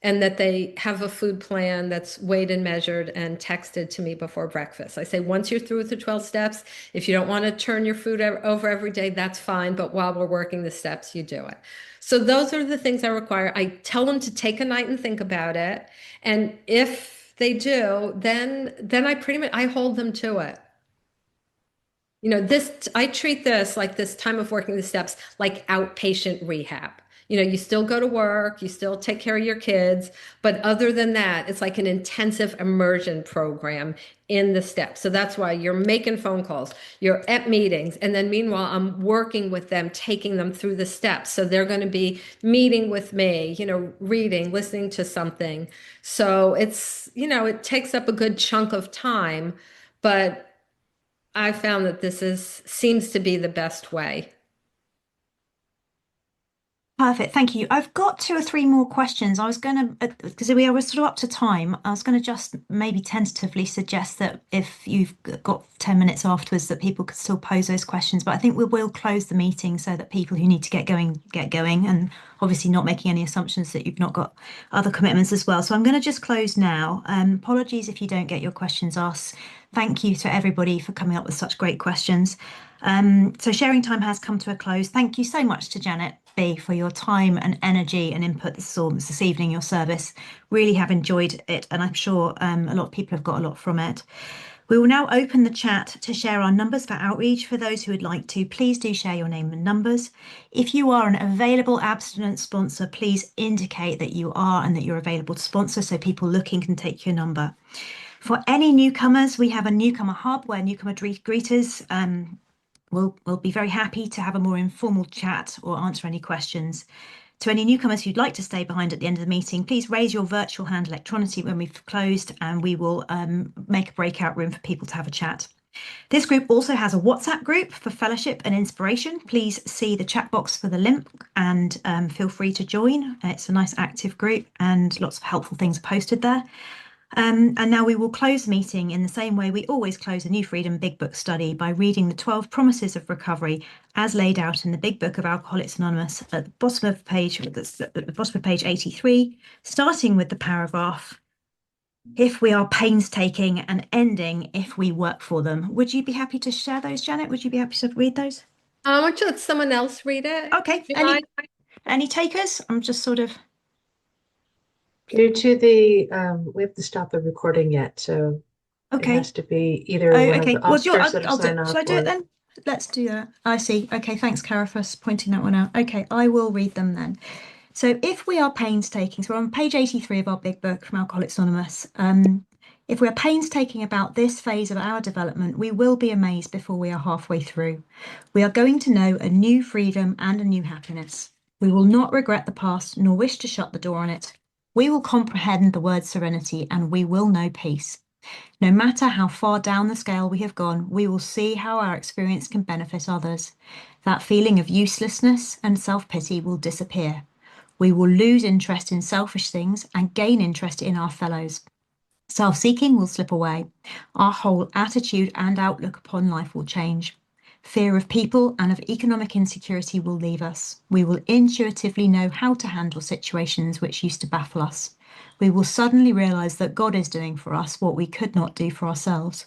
and that they have a food plan that's weighed and measured and texted to me before breakfast. I say, once you're through with the 12 steps, if you don't want to turn your food over every day, that's fine. But while we're working the steps, you do it. So those are the things I require. I tell them to take a night and think about it. And if they do, then I pretty much I hold them to it. I treat this like this time of working the steps like outpatient rehab. You still go to work, you still take care of your kids, but other than that, it's like an intensive immersion program in the steps. So that's why you're making phone calls, you're at meetings, and then meanwhile, I'm working with them, taking them through the steps. So they're going to be meeting with me, reading, listening to something. So it takes up a good chunk of time, but I found that seems to be the best way. Perfect, thank you. I've got two or three more questions. I was going to, because we were sort of up to time, I was going to just maybe tentatively suggest that if you've got 10 minutes afterwards, that people could still pose those questions. But I think we will close the meeting so that people who need to get going, and obviously not making any assumptions that you've not got other commitments as well. So I'm going to just close now. Apologies if you don't get your questions asked. Thank you to everybody for coming up with such great questions. So sharing time has come to a close. Thank you so much to Janet B for your time and energy and input this evening, your service. Really have enjoyed it, and I'm sure a lot of people have got a lot from it. We will now open the chat to share our numbers for outreach. For those who would like to, please do share your name and numbers. If you are an available abstinence sponsor, please indicate that you are and that you're available to sponsor so people looking can take your number. For any newcomers, we have a newcomer hub where newcomer greeters we'll be very happy to have a more informal chat or answer any questions. To any newcomers who'd like to stay behind at the end of the meeting, please raise your virtual hand electronically when we've closed, and we will make a breakout room for people to have a chat. This group also has a WhatsApp group for fellowship and inspiration. Please see the chat box for the link and feel free to join. It's a nice active group and lots of helpful things are posted there. And now we will close the meeting in the same way we always close a New Freedom Big Book study, by reading the 12 promises of recovery as laid out in the Big Book of Alcoholics Anonymous at the bottom of page 83, starting with the paragraph, "If we are painstaking," and ending, "If we work for them." Would you be happy to share those, Janet? Would you be happy to read those? I want to let someone else read it. Okay. Do you mind? Any takers? I'm just sort of Due to the, we have to stop the recording yet, so it okay. has to be either Oh, one of okay. the Well, officers that I'll do sign it. off Shall I do it or then? Let's do that. I see. Okay, thanks, Cara, for pointing that one out. Okay, I will read them then. So if we are painstaking, so we're on page 83 of our big book from Alcoholics Anonymous. If we are painstaking about this phase of our development, we will be amazed before we are halfway through. We are going to know a new freedom and a new happiness. We will not regret the past nor wish to shut the door on it. We will comprehend the word serenity, and we will know peace. No matter how far down the scale we have gone, we will see how our experience can benefit others. That feeling of uselessness and self-pity will disappear. We will lose interest in selfish things and gain interest in our fellows. Self-seeking will slip away. Our whole attitude and outlook upon life will change. Fear of people and of economic insecurity will leave us. We will intuitively know how to handle situations which used to baffle us. We will suddenly realize that God is doing for us what we could not do for ourselves.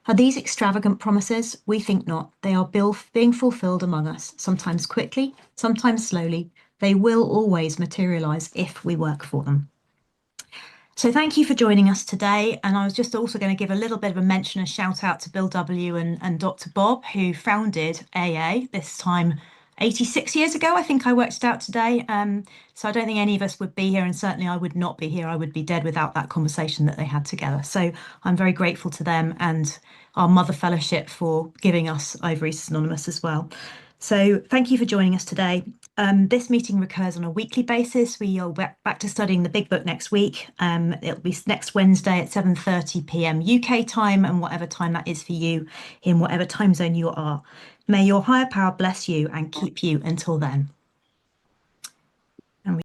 Are these extravagant promises? We think not. They are being fulfilled among us, sometimes quickly, sometimes slowly. They will always materialize if we work for them. So thank you for joining us today. And I was just also going to give a little bit of a mention, a shout out to Bill W. and Dr. Bob, who founded AA this time 86 years ago. I think I worked it out today. So I don't think any of us would be here, and certainly I would not be here. I would be dead without that conversation that they had together. So I'm very grateful to them and our Mother Fellowship for giving us Overeaters Anonymous as well. So thank you for joining us today. This meeting recurs on a weekly basis. We are back to studying the Big Book next week. It'll be next Wednesday at 7:30 p.m. UK time, and whatever time that is for you in whatever time zone you are. May your higher power bless you and keep you until then.